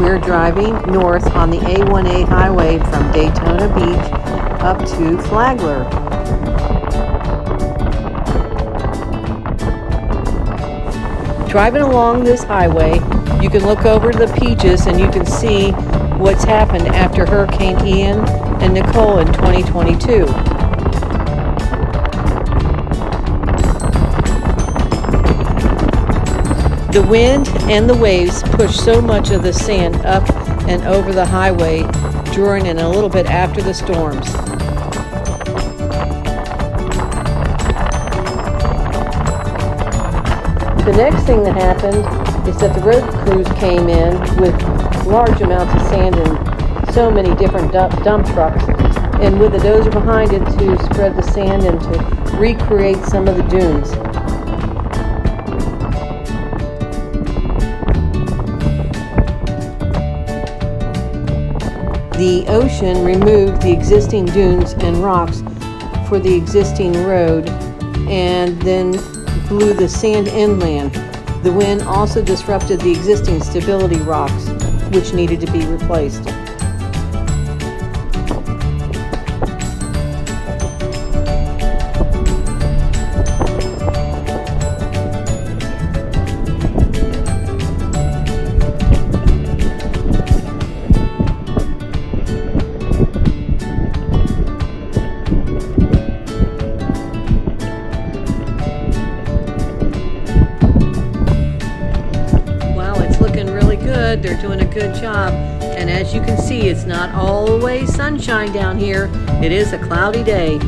We're driving north on the A1A Highway from Daytona Beach up to Flagler. Driving along this highway, you can look over the peaches and you can see what's happened after Hurricane Ian and Nicole in 2022. The wind and the waves pushed so much of the sand up and over the highway during and a little bit after the storms. The next thing that happened is that the road crews came in with large amounts of sand and so many different dump trucks, and with a dozer behind it to spread the sand and to recreate some of the dunes. The ocean removed the existing dunes and rocks for the existing road and then blew the sand inland. The wind also disrupted the existing stability rocks, which needed to be replaced. They're doing a good job, and as you can see, it's not always sunshine down here. It is a cloudy day.